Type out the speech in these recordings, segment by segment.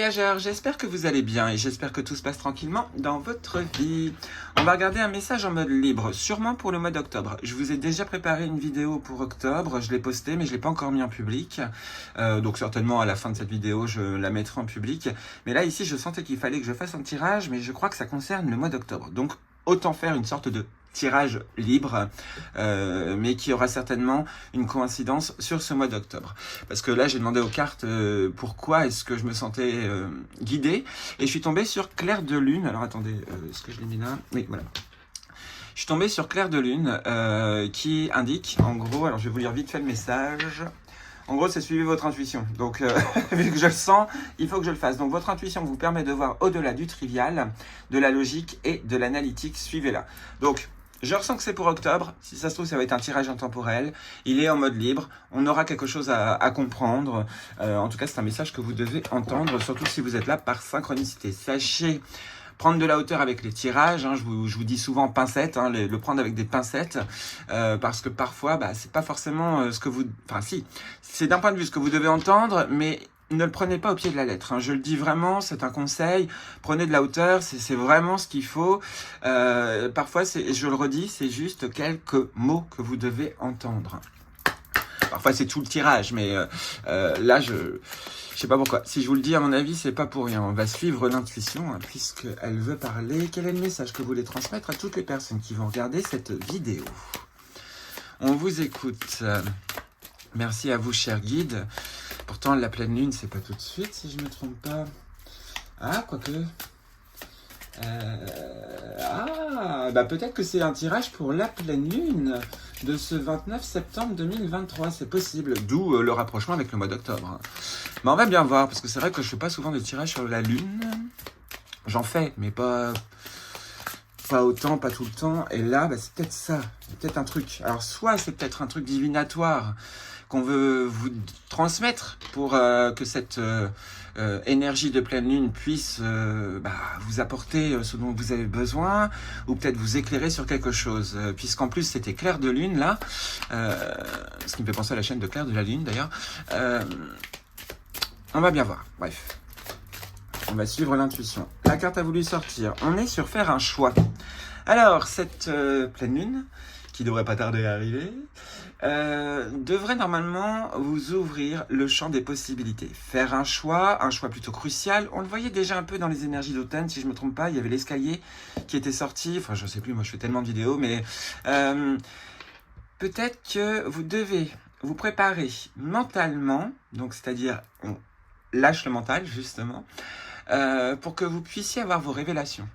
voyageurs, j'espère que vous allez bien et j'espère que tout se passe tranquillement dans votre vie. On va regarder un message en mode libre, sûrement pour le mois d'octobre. Je vous ai déjà préparé une vidéo pour octobre, je l'ai postée mais je ne l'ai pas encore mis en public. Donc certainement à la fin de cette vidéo, je la mettrai en public. Mais là ici, je sentais qu'il fallait que je fasse un tirage, mais je crois que ça concerne le mois d'octobre. Donc autant faire une sorte de tirage libre, mais qui aura certainement une coïncidence sur ce mois d'octobre. Parce que là, j'ai demandé aux cartes pourquoi est-ce que je me sentais guidé, et je suis tombé sur Clair de Lune. Alors attendez, est-ce que je l'ai mis là? Oui, voilà. Je suis tombé sur Clair de Lune qui indique, en gros, alors je vais vous lire vite fait le message. En gros, c'est suivez votre intuition. Donc, vu que je le sens, il faut que je le fasse. Donc, votre intuition vous permet de voir au-delà du trivial, de la logique et de l'analytique. Suivez-la. Donc, je ressens que c'est pour octobre. Si ça se trouve, ça va être un tirage intemporel. Il est en mode libre. On aura quelque chose à comprendre. En tout cas, c'est un message que vous devez entendre, surtout si vous êtes là par synchronicité. Sachez prendre de la hauteur avec les tirages, hein, je vous dis souvent pincettes, hein, le prendre avec des pincettes, parce que parfois, c'est pas forcément ce que vous... Enfin si, c'est d'un point de vue ce que vous devez entendre, mais ne le prenez pas au pied de la lettre, hein. Je le dis vraiment, c'est un conseil, prenez de la hauteur, c'est vraiment ce qu'il faut. Parfois, je le redis, c'est juste quelques mots que vous devez entendre. Parfois, c'est tout le tirage, mais là, je sais pas pourquoi. Si je vous le dis, à mon avis, c'est pas pour rien. On va suivre l'intuition, hein, puisqu'elle veut parler. Quel est le message que vous voulez transmettre à toutes les personnes qui vont regarder cette vidéo? On vous écoute. Merci à vous, cher guide. Pourtant, la pleine lune, c'est pas tout de suite, si je me trompe pas. Ah, quoique... peut-être que c'est un tirage pour la pleine lune de ce 29 septembre 2023, c'est possible, d'où le rapprochement avec le mois d'octobre. Mais on va bien voir, parce que c'est vrai que je fais pas souvent de tirages sur la lune. J'en fais, mais pas autant, pas tout le temps. Et là, c'est peut-être ça, c'est peut-être un truc. Alors soit c'est peut-être un truc divinatoire qu'on veut vous transmettre pour que cette énergie de pleine lune puisse vous apporter ce dont vous avez besoin, ou peut-être vous éclairer sur quelque chose, puisqu'en plus c'était Clair de Lune là, ce qui me fait penser à la chaîne de Clair de la Lune d'ailleurs. On va bien voir, bref. On va suivre l'intuition. La carte a voulu sortir. On est sur faire un choix. Alors, cette pleine lune, qui devrait pas tarder à arriver, devrait normalement vous ouvrir le champ des possibilités. Faire un choix plutôt crucial. On le voyait déjà un peu dans les énergies d'automne, si je ne me trompe pas. Il y avait l'escalier qui était sorti. Enfin, je sais plus, moi je fais tellement de vidéos, mais peut-être que vous devez vous préparer mentalement, donc c'est-à-dire on lâche le mental justement, pour que vous puissiez avoir vos révélations.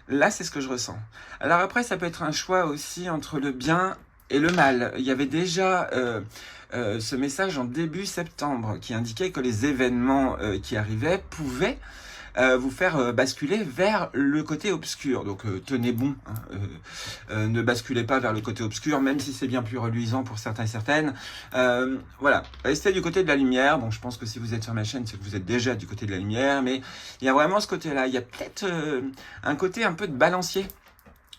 Là, c'est ce que je ressens. Alors après, ça peut être un choix aussi entre le bien et le mal. Il y avait déjà ce message en début septembre qui indiquait que les événements qui arrivaient pouvaient vous faire basculer vers le côté obscur. Donc tenez bon, hein, ne basculez pas vers le côté obscur, même si c'est bien plus reluisant pour certains et certaines. Voilà, restez du côté de la lumière. Bon, je pense que si vous êtes sur ma chaîne, c'est que vous êtes déjà du côté de la lumière, mais il y a vraiment ce côté-là. Il y a peut-être un côté un peu de balancier.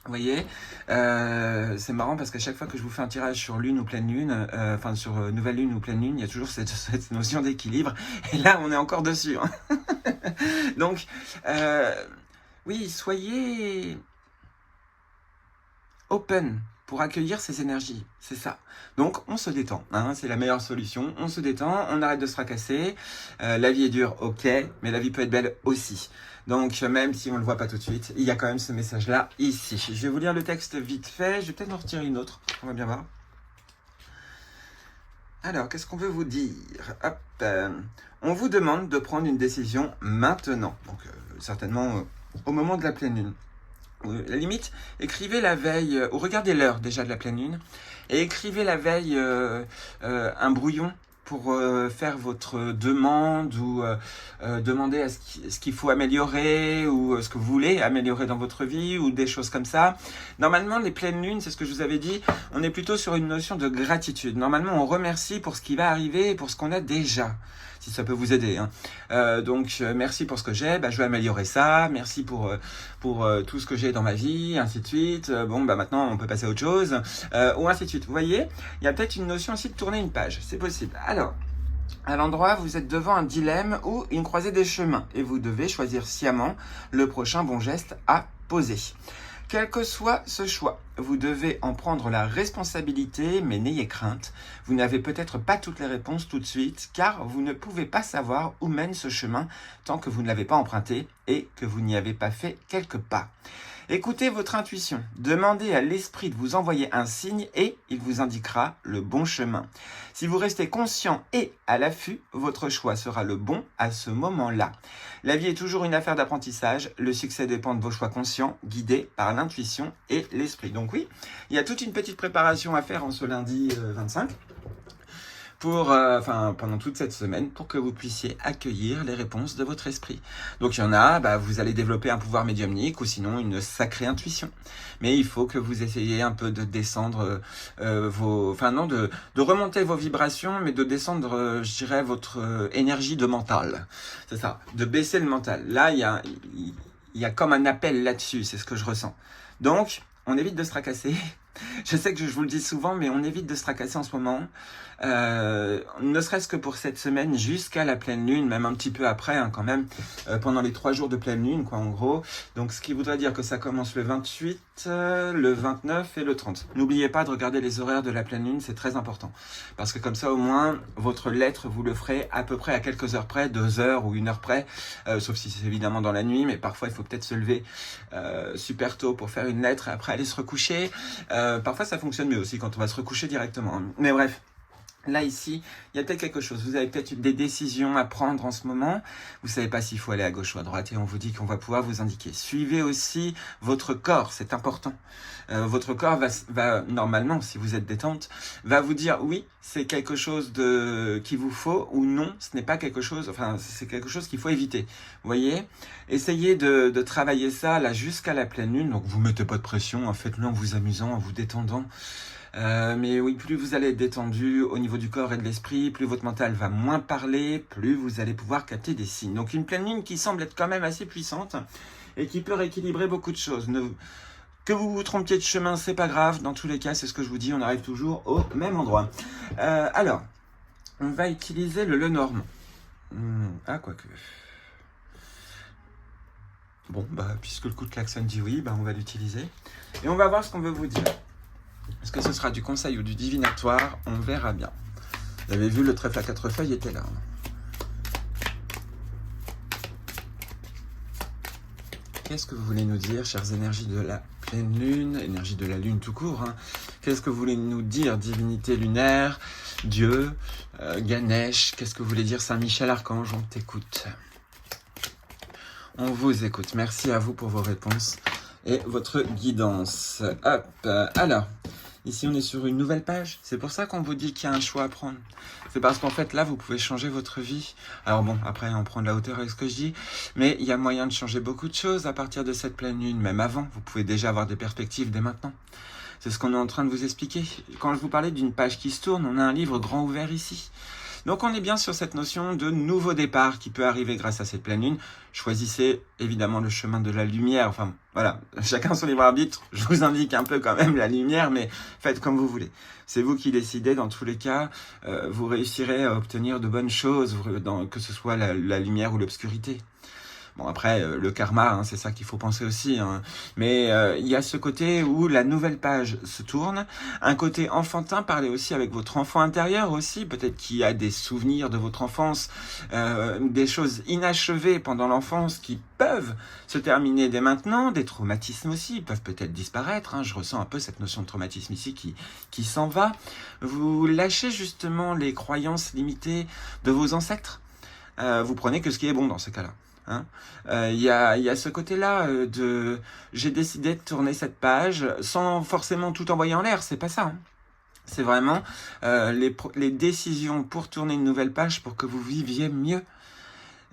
Vous voyez, c'est marrant parce qu'à chaque fois que je vous fais un tirage sur lune ou pleine lune, enfin sur nouvelle lune ou pleine lune, il y a toujours cette notion d'équilibre. Et là, on est encore dessus. Hein. Donc, oui, soyez open pour accueillir ces énergies, c'est ça. Donc, on se détend, hein, c'est la meilleure solution. On se détend, on arrête de se fracasser. La vie est dure, ok, mais la vie peut être belle aussi. Donc, même si on ne le voit pas tout de suite, il y a quand même ce message-là ici. Je vais vous lire le texte vite fait. Je vais peut-être en retirer une autre. On va bien voir. Alors, qu'est-ce qu'on veut vous dire? Hop, on vous demande de prendre une décision maintenant. Donc, certainement au moment de la pleine lune. À la limite, écrivez la veille, ou regardez l'heure déjà de la pleine lune, et écrivez la veille un brouillon pour faire votre demande ou demander à ce qu'il faut améliorer ou ce que vous voulez améliorer dans votre vie ou des choses comme ça. Normalement, les pleines lunes, c'est ce que je vous avais dit, on est plutôt sur une notion de gratitude. Normalement, on remercie pour ce qui va arriver et pour ce qu'on a déjà, si ça peut vous aider. Hein. Donc, merci pour ce que j'ai, je vais améliorer ça. Merci pour tout ce que j'ai dans ma vie, ainsi de suite. Maintenant, on peut passer à autre chose, ou ainsi de suite. Vous voyez, il y a peut-être une notion aussi de tourner une page, c'est possible. Alors, À l'endroit, vous êtes devant un dilemme ou une croisée des chemins et vous devez choisir sciemment le prochain bon geste à poser. Quel que soit ce choix, vous devez en prendre la responsabilité, mais n'ayez crainte. Vous n'avez peut-être pas toutes les réponses tout de suite, car vous ne pouvez pas savoir où mène ce chemin tant que vous ne l'avez pas emprunté et que vous n'y avez pas fait quelques pas. Écoutez votre intuition, demandez à l'esprit de vous envoyer un signe et il vous indiquera le bon chemin. Si vous restez conscient et à l'affût, votre choix sera le bon à ce moment-là. La vie est toujours une affaire d'apprentissage, le succès dépend de vos choix conscients, guidés par l'intuition et l'esprit. Donc oui, il y a toute une petite préparation à faire en ce lundi 25. Pendant toute cette semaine pour que vous puissiez accueillir les réponses de votre esprit. Donc il y en a, vous allez développer un pouvoir médiumnique ou sinon une sacrée intuition. Mais il faut que vous essayiez un peu de descendre de remonter vos vibrations, mais de descendre, je dirais, votre énergie de mental. C'est ça, de baisser le mental. Là, il y a comme un appel là-dessus, c'est ce que je ressens. Donc, on évite de se tracasser. Je sais que je vous le dis souvent, mais on évite de se tracasser en ce moment. Ne serait-ce que pour cette semaine jusqu'à la pleine lune, même un petit peu après quand même, pendant les 3 jours de pleine lune, en gros. Donc ce qui voudrait dire que ça commence le 28, le 29 et le 30. N'oubliez pas de regarder les horaires de la pleine lune, c'est très important. Parce que comme ça au moins, votre lettre, vous le ferez à peu près à quelques heures près, 2 heures ou 1 heure près, sauf si c'est évidemment dans la nuit, mais parfois il faut peut-être se lever super tôt pour faire une lettre et après aller se recoucher. Parfois ça fonctionne mieux aussi quand on va se recoucher directement. Mais bref. Là, ici, il y a peut-être quelque chose. Vous avez peut-être des décisions à prendre en ce moment. Vous ne savez pas s'il faut aller à gauche ou à droite et on vous dit qu'on va pouvoir vous indiquer. Suivez aussi votre corps, c'est important. Votre corps va, normalement, si vous êtes détente, va vous dire oui, c'est quelque chose qu'il vous faut ou non, ce n'est pas quelque chose, c'est quelque chose qu'il faut éviter. Vous voyez? Essayez de travailler ça là jusqu'à la pleine lune. Donc, vous ne mettez pas de pression, faites-le en vous amusant, en vous détendant. Mais oui, plus vous allez être détendu au niveau du corps et de l'esprit, plus votre mental va moins parler, plus vous allez pouvoir capter des signes. Donc une pleine lune qui semble être quand même assez puissante et qui peut rééquilibrer beaucoup de choses. Que vous vous trompiez de chemin, c'est pas grave. Dans tous les cas, c'est ce que je vous dis, on arrive toujours au même endroit. Alors, on va utiliser le Lenormand. Quoique. Bon, puisque le coup de klaxon dit oui, on va l'utiliser. Et on va voir ce qu'on veut vous dire. Est-ce que ce sera du conseil ou du divinatoire? On verra bien. Vous avez vu, le trèfle à 4 feuilles était là. Qu'est-ce que vous voulez nous dire, chères énergies de la pleine lune, énergie de la lune tout court, Qu'est-ce que vous voulez nous dire, divinité lunaire, Dieu, Ganesh? Qu'est-ce que vous voulez dire, Saint-Michel Archange? On t'écoute. On vous écoute. Merci à vous pour vos réponses et votre guidance. Hop, alors... Ici, on est sur une nouvelle page. C'est pour ça qu'on vous dit qu'il y a un choix à prendre. C'est parce qu'en fait, là, vous pouvez changer votre vie. Alors bon, après, on prend de la hauteur avec ce que je dis. Mais il y a moyen de changer beaucoup de choses à partir de cette pleine lune. Même avant, vous pouvez déjà avoir des perspectives dès maintenant. C'est ce qu'on est en train de vous expliquer. Quand je vous parlais d'une page qui se tourne, on a un livre grand ouvert ici. Donc on est bien sur cette notion de nouveau départ qui peut arriver grâce à cette pleine lune. Choisissez évidemment le chemin de la lumière. Enfin voilà, chacun son libre arbitre. Je vous indique un peu quand même la lumière, mais faites comme vous voulez. C'est vous qui décidez. Dans tous les cas, vous réussirez à obtenir de bonnes choses, que ce soit la lumière ou l'obscurité. Bon, après, le karma, c'est ça qu'il faut penser aussi. Mais il y a ce côté où la nouvelle page se tourne. Un côté enfantin, parlez aussi avec votre enfant intérieur aussi. Peut-être qu'il y a des souvenirs de votre enfance, des choses inachevées pendant l'enfance qui peuvent se terminer dès maintenant. Des traumatismes aussi peuvent peut-être disparaître. Je ressens un peu cette notion de traumatisme ici qui s'en va. Vous lâchez justement les croyances limitées de vos ancêtres. Vous prenez que ce qui est bon dans ces cas-là. Il y a ce côté-là j'ai décidé de tourner cette page sans forcément tout envoyer en l'air, c'est pas ça. C'est vraiment les décisions pour tourner une nouvelle page pour que vous viviez mieux.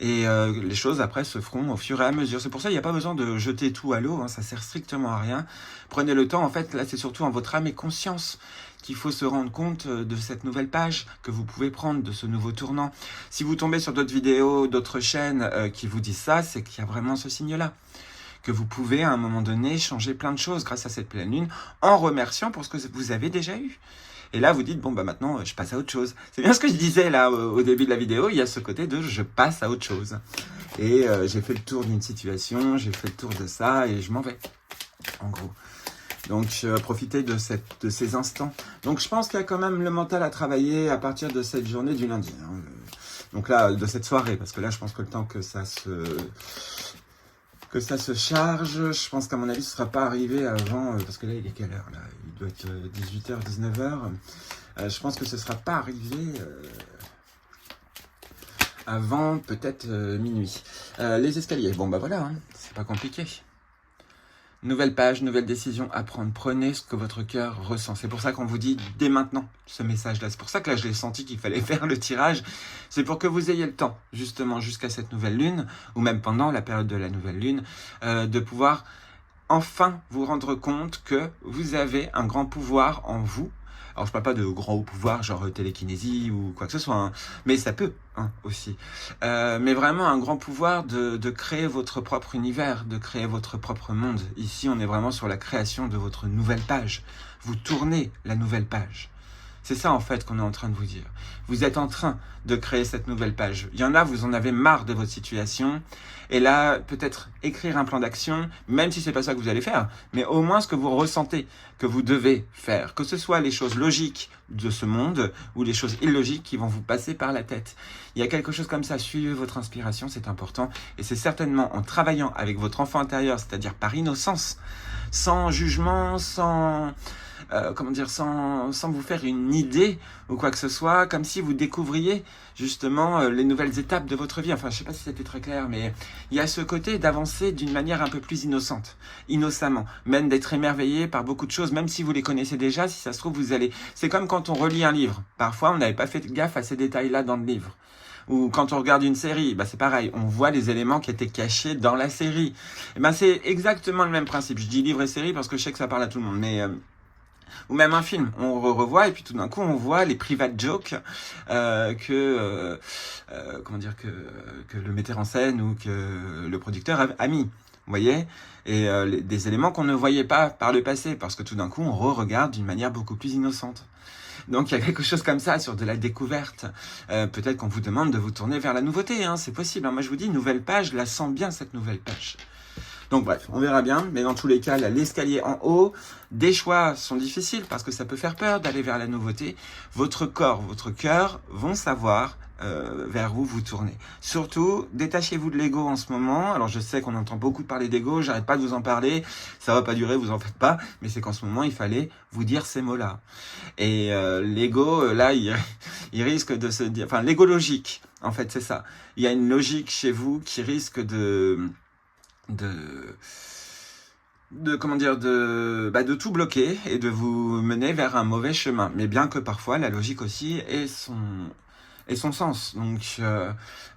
Et les choses après se feront au fur et à mesure. C'est pour ça qu'il n'y a pas besoin de jeter tout à l'eau, ça sert strictement à rien. Prenez le temps, en fait, là c'est surtout en votre âme et conscience qu'il faut se rendre compte de cette nouvelle page que vous pouvez prendre, de ce nouveau tournant. Si vous tombez sur d'autres vidéos, d'autres chaînes qui vous disent ça, c'est qu'il y a vraiment ce signe-là. Que vous pouvez à un moment donné changer plein de choses grâce à cette pleine lune en remerciant pour ce que vous avez déjà eu. Et là, vous dites, bon, bah maintenant, je passe à autre chose. C'est bien ce que je disais là au début de la vidéo, il y a ce côté de je passe à autre chose. Et j'ai fait le tour d'une situation, j'ai fait le tour de ça et je m'en vais, en gros. Donc, profitez de ces instants. Donc, je pense qu'il y a quand même le mental à travailler à partir de cette journée du lundi. Hein. Donc là, de cette soirée, parce que là, je pense que le temps que ça se charge, je pense qu'à mon avis, ce ne sera pas arrivé avant, parce que là, il est quelle heure là? Il doit être 18h, 19h. Je pense que ce ne sera pas arrivé avant peut-être minuit. Les escaliers, bon bah voilà, hein, c'est pas compliqué. Nouvelle page, nouvelle décision à prendre. Prenez ce que votre cœur ressent. C'est pour ça qu'on vous dit dès maintenant ce message-là. C'est pour ça que là, je l'ai senti qu'il fallait faire le tirage. C'est pour que vous ayez le temps, justement, jusqu'à cette nouvelle lune, ou même pendant la période de la nouvelle lune, de pouvoir enfin vous rendre compte que vous avez un grand pouvoir en vous. Alors, je parle pas de gros pouvoir, genre télékinésie ou quoi que ce soit, hein, mais ça peut aussi. Mais vraiment un grand pouvoir de créer votre propre univers, de créer votre propre monde. Ici, on est vraiment sur la création de votre nouvelle page. Vous tournez la nouvelle page. C'est ça, en fait, qu'on est en train de vous dire. Vous êtes en train de créer cette nouvelle page. Il y en a, vous en avez marre de votre situation. Et là, peut-être écrire un plan d'action, même si c'est pas ça que vous allez faire, mais au moins ce que vous ressentez que vous devez faire. Que ce soit les choses logiques de ce monde ou les choses illogiques qui vont vous passer par la tête. Il y a quelque chose comme ça. Suivez votre inspiration, c'est important. Et c'est certainement en travaillant avec votre enfant intérieur, c'est-à-dire par innocence, sans jugement, sans vous faire une idée ou quoi que ce soit, comme si vous découvriez justement les nouvelles étapes de votre vie. Enfin, je sais pas si c'était très clair, mais il y a ce côté d'avancer d'une manière un peu plus innocente, innocemment, même d'être émerveillé par beaucoup de choses, même si vous les connaissez déjà, si ça se trouve, vous allez... C'est comme quand on relit un livre. Parfois, on n'avait pas fait gaffe à ces détails-là dans le livre. Ou quand on regarde une série, bah c'est pareil, on voit les éléments qui étaient cachés dans la série. Et ben c'est exactement le même principe. Je dis livre et série parce que je sais que ça parle à tout le monde, mais... ou même un film, on revoit et puis tout d'un coup on voit les private jokes que le metteur en scène ou que le producteur a mis, vous voyez, et des éléments qu'on ne voyait pas par le passé parce que tout d'un coup on re-regarde d'une manière beaucoup plus innocente. Donc il y a quelque chose comme ça sur de la découverte. Peut-être qu'on vous demande de vous tourner vers la nouveauté, hein, c'est possible. Hein. Moi je vous dis, nouvelle page, je la sens bien cette nouvelle page. Donc bref, on verra bien, mais dans tous les cas, l'escalier en haut, des choix sont difficiles parce que ça peut faire peur d'aller vers la nouveauté. Votre corps, votre cœur vont savoir vers où vous tournez. Surtout, détachez-vous de l'ego en ce moment. Alors je sais qu'on entend beaucoup parler d'ego, j'arrête pas de vous en parler, ça va pas durer, vous en faites pas, mais c'est qu'en ce moment, il fallait vous dire ces mots-là. Et l'ego, là, il risque de se dire... Enfin, l'ego logique, en fait, c'est ça. Il y a une logique chez vous qui risque de tout bloquer et de vous mener vers un mauvais chemin. Mais bien que parfois, la logique aussi ait son sens. Donc,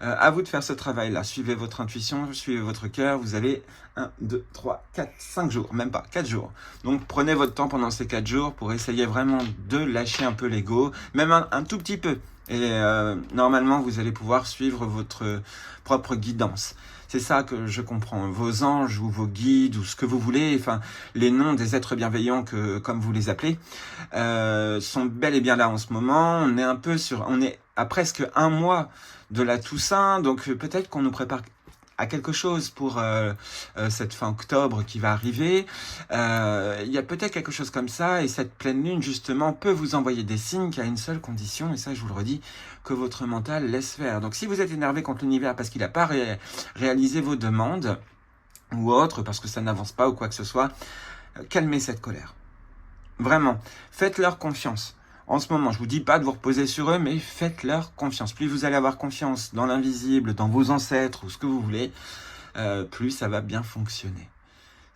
à vous de faire ce travail-là. Suivez votre intuition, suivez votre cœur. Vous avez 1, 2, 3, 4, 5 jours, même pas, 4 jours. Donc, prenez votre temps pendant ces 4 jours pour essayer vraiment de lâcher un peu l'ego, même un tout petit peu. Et normalement, vous allez pouvoir suivre votre propre guidance. C'est ça que je comprends. Vos anges ou vos guides ou ce que vous voulez, enfin les noms des êtres bienveillants comme vous les appelez, sont bel et bien là en ce moment. On est à presque un mois de la Toussaint, donc peut-être qu'on nous prépare à quelque chose pour cette fin octobre qui va arriver. Il y a peut-être quelque chose comme ça, et cette pleine lune justement peut vous envoyer des signes qui a une seule condition, et ça je vous le redis, que votre mental laisse faire. Donc si vous êtes énervé contre l'univers parce qu'il n'a pas réalisé vos demandes, ou autre, parce que ça n'avance pas ou quoi que ce soit, calmez cette colère. Vraiment, faites-leur confiance. En ce moment, je vous dis pas de vous reposer sur eux, mais faites-leur confiance. Plus vous allez avoir confiance dans l'invisible, dans vos ancêtres ou ce que vous voulez, plus ça va bien fonctionner.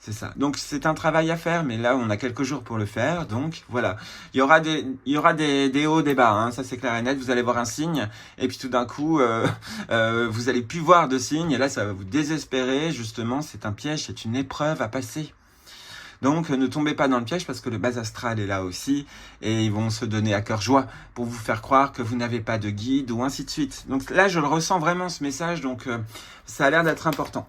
C'est ça. Donc c'est un travail à faire, mais là on a quelques jours pour le faire. Donc voilà, il y aura des hauts, des bas. Hein, ça c'est clair et net. Vous allez voir un signe, et puis tout d'un coup, vous allez plus voir de signe, et là ça va vous désespérer. Justement, c'est un piège, c'est une épreuve à passer. Donc ne tombez pas dans le piège parce que le bas astral est là aussi et ils vont se donner à cœur joie pour vous faire croire que vous n'avez pas de guide ou ainsi de suite. Donc là je le ressens vraiment ce message, donc ça a l'air d'être important.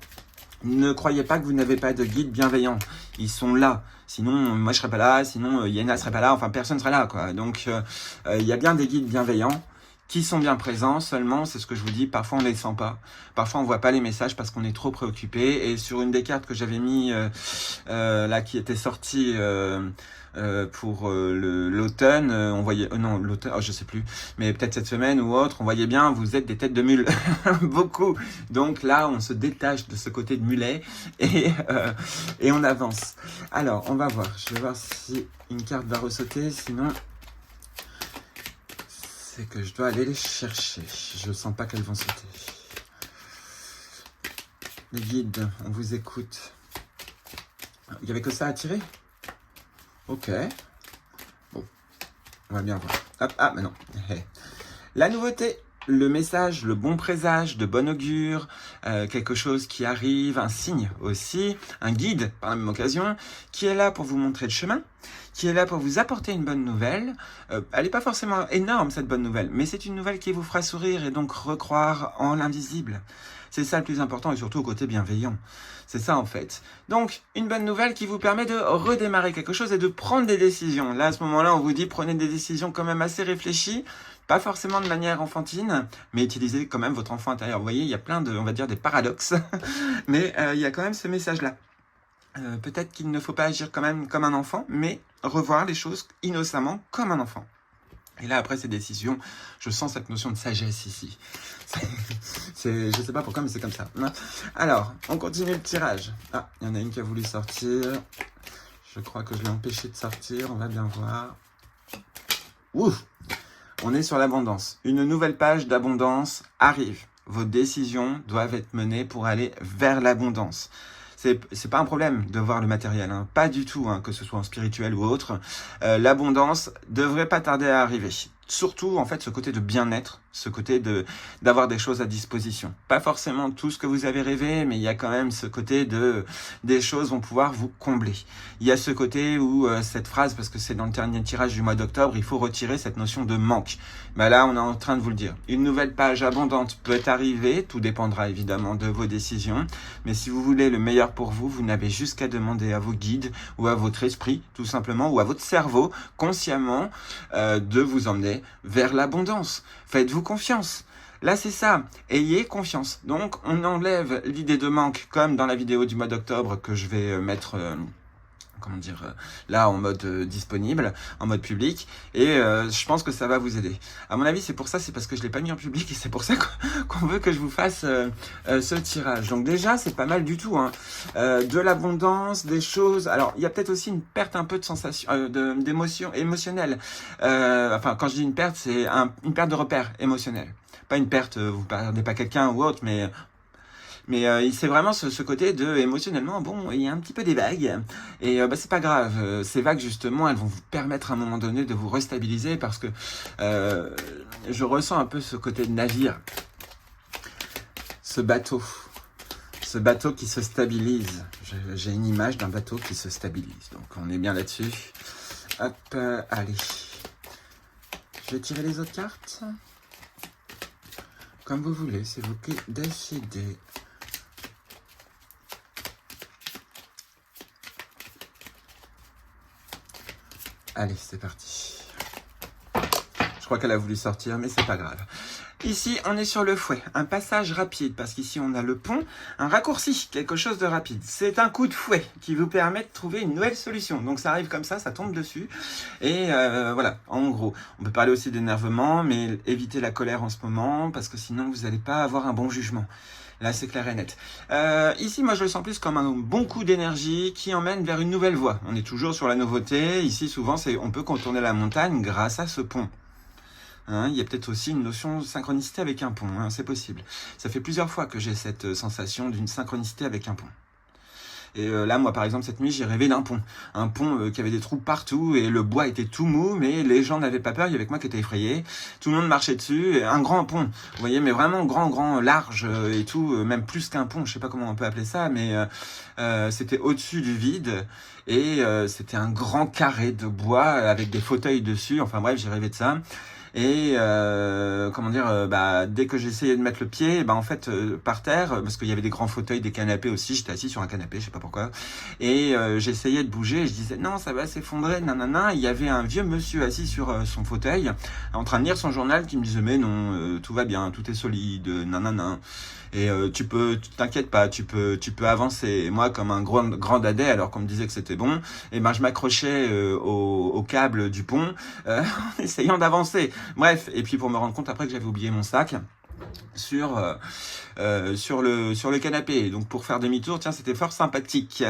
Ne croyez pas que vous n'avez pas de guides bienveillants. Ils sont là. Sinon, moi, je serais pas là. Sinon, Yéna serait pas là. Enfin, personne serait là, quoi. Donc, il y a bien des guides bienveillants qui sont bien présents. Seulement, c'est ce que je vous dis, parfois, on les sent pas. Parfois, on voit pas les messages parce qu'on est trop préoccupé. Et sur une des cartes que j'avais mis, là, qui était sortie... pour l'automne, on voyait, non, l'automne, oh, je sais plus, mais peut-être cette semaine ou autre, on voyait bien, vous êtes des têtes de mule, beaucoup. Donc là, on se détache de ce côté de mulet et on avance. Alors, on va voir. Je vais voir si une carte va ressauter, sinon c'est que je dois aller les chercher. Je sens pas qu'elles vont sauter. Les guides, on vous écoute. Il y avait que ça à tirer? Ok. Bon, on va bien voir. Hop, ah, mais non. La nouveauté, le message, le bon présage, de bon augure, quelque chose qui arrive, un signe aussi, un guide par la même occasion, qui est là pour vous montrer le chemin, qui est là pour vous apporter une bonne nouvelle. Elle n'est pas forcément énorme, cette bonne nouvelle, mais c'est une nouvelle qui vous fera sourire et donc recroire en l'invisible. C'est ça le plus important et surtout au côté bienveillant. C'est ça en fait. Donc, une bonne nouvelle qui vous permet de redémarrer quelque chose et de prendre des décisions. Là, à ce moment-là, on vous dit prenez des décisions quand même assez réfléchies, pas forcément de manière enfantine, mais utilisez quand même votre enfant intérieur. Vous voyez, il y a plein de, on va dire, des paradoxes, mais il y a quand même ce message-là. Peut-être qu'il ne faut pas agir quand même comme un enfant, mais revoir les choses innocemment comme un enfant. Et là, après ces décisions, je sens cette notion de sagesse ici. Je sais pas pourquoi, mais c'est comme ça. Alors, on continue le tirage. Ah, il y en a une qui a voulu sortir. Je crois que je l'ai empêché de sortir. On va bien voir. Ouf! On est sur l'abondance. Une nouvelle page d'abondance arrive. Vos décisions doivent être menées pour aller vers l'abondance. C'est pas un problème de voir le matériel, hein. Pas du tout, hein, que ce soit en spirituel ou autre. L'abondance devrait pas tarder à arriver. Surtout, en fait, ce côté de bien-être, ce côté d'avoir des choses à disposition. Pas forcément tout ce que vous avez rêvé, mais il y a quand même ce côté des choses vont pouvoir vous combler. Il y a ce côté où cette phrase, parce que c'est dans le dernier tirage du mois d'octobre, il faut retirer cette notion de manque. Bah là, on est en train de vous le dire. Une nouvelle page abondante peut arriver, tout dépendra évidemment de vos décisions, mais si vous voulez le meilleur pour vous, vous n'avez juste qu'à demander à vos guides ou à votre esprit, tout simplement, ou à votre cerveau, consciemment, de vous emmener vers l'abondance. Faites-vous confiance. Là, c'est ça. Ayez confiance. Donc, on enlève l'idée de manque, comme dans la vidéo du mois d'octobre que je vais mettre, là en mode disponible, en mode public. Et je pense que ça va vous aider. À mon avis, c'est parce que je l'ai pas mis en public et c'est pour ça qu'on veut que je vous fasse ce tirage. Donc déjà, c'est pas mal du tout, hein. De l'abondance, des choses. Alors, il y a peut-être aussi une perte un peu de sensation, d'émotion émotionnelle. Enfin, quand je dis une perte, c'est une perte de repère émotionnel. Pas une perte, vous perdez pas quelqu'un ou autre, mais c'est vraiment ce côté de émotionnellement, bon, il y a un petit peu des vagues. Et c'est pas grave. Ces vagues, justement, elles vont vous permettre à un moment donné de vous restabiliser parce que je ressens un peu ce côté de navire. Ce bateau qui se stabilise. J'ai une image d'un bateau qui se stabilise. Donc, on est bien là-dessus. Hop, allez. Je vais tirer les autres cartes. Comme vous voulez, c'est vous qui décidez. Allez, c'est parti. Je crois qu'elle a voulu sortir, mais c'est pas grave. Ici, on est sur le fouet, un passage rapide, parce qu'ici, on a le pont, un raccourci, quelque chose de rapide. C'est un coup de fouet qui vous permet de trouver une nouvelle solution. Donc, ça arrive comme ça tombe dessus. Et voilà, en gros. On peut parler aussi d'énervement, mais évitez la colère en ce moment, parce que sinon, vous n'allez pas avoir un bon jugement. Là, c'est clair et net. Ici, moi, je le sens plus comme un bon coup d'énergie qui emmène vers une nouvelle voie. On est toujours sur la nouveauté. Ici, souvent, on peut contourner la montagne grâce à ce pont. Hein, il y a peut-être aussi une notion de synchronicité avec un pont, hein, c'est possible. Ça fait plusieurs fois que j'ai cette sensation d'une synchronicité avec un pont. Et là, moi, par exemple, cette nuit, j'ai rêvé d'un pont. Un pont qui avait des trous partout et le bois était tout mou, mais les gens n'avaient pas peur. Il y avait que moi qui étais effrayé. Tout le monde marchait dessus. Et un grand pont, vous voyez, mais vraiment grand, large et tout, même plus qu'un pont. Je sais pas comment on peut appeler ça, mais c'était au-dessus du vide. Et c'était un grand carré de bois avec des fauteuils dessus. Enfin bref, j'ai rêvé de ça. Et comment dire, dès que j'essayais de mettre le pied, en fait, par terre, parce qu'il y avait des grands fauteuils, des canapés aussi, j'étais assis sur un canapé, je sais pas pourquoi, et j'essayais de bouger, et je disais non, ça va s'effondrer, nanana. Il y avait un vieux monsieur assis sur son fauteuil, en train de lire son journal, qui me disait mais non, tout va bien, tout est solide, nanana. Et t'inquiète pas, tu peux avancer. Et moi, comme un grand dadais, alors qu'on me disait que c'était bon, et je m'accrochais au câble du pont, en essayant d'avancer. Bref, et puis pour me rendre compte après que j'avais oublié mon sac sur le canapé. Donc pour faire demi-tour, tiens, c'était fort sympathique.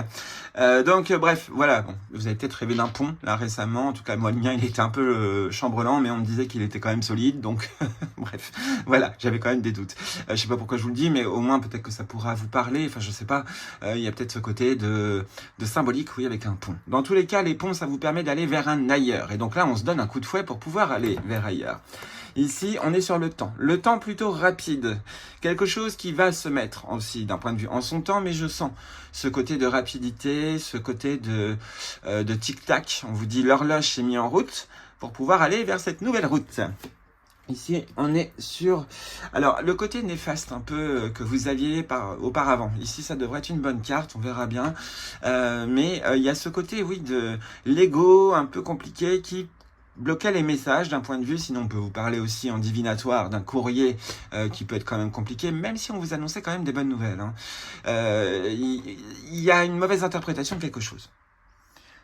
Bref, voilà. Bon, vous avez peut-être rêvé d'un pont là récemment. En tout cas, moi, le mien, il était un peu chambrelant, mais on me disait qu'il était quand même solide. Donc bref, voilà, j'avais quand même des doutes. Je sais pas pourquoi je vous le dis, mais au moins peut-être que ça pourra vous parler. Enfin, je sais pas. Il y a peut-être ce côté de symbolique, oui, avec un pont. Dans tous les cas, les ponts, ça vous permet d'aller vers un ailleurs. Et donc là, on se donne un coup de fouet pour pouvoir aller vers ailleurs. Ici, on est sur le temps. Le temps plutôt rapide. Quelque chose qui va se mettre aussi d'un point de vue en son temps, mais je sens ce côté de rapidité, ce côté de tic-tac. On vous dit l'horloge s'est mise en route pour pouvoir aller vers cette nouvelle route. Ici, on est sur... Alors, le côté néfaste un peu que vous aviez auparavant. Ici, ça devrait être une bonne carte, on verra bien. Mais il y a ce côté, oui, de l'ego un peu compliqué qui bloquait les messages d'un point de vue, sinon on peut vous parler aussi en divinatoire d'un courrier qui peut être quand même compliqué, même si on vous annonçait quand même des bonnes nouvelles. Il y a une mauvaise interprétation de quelque chose.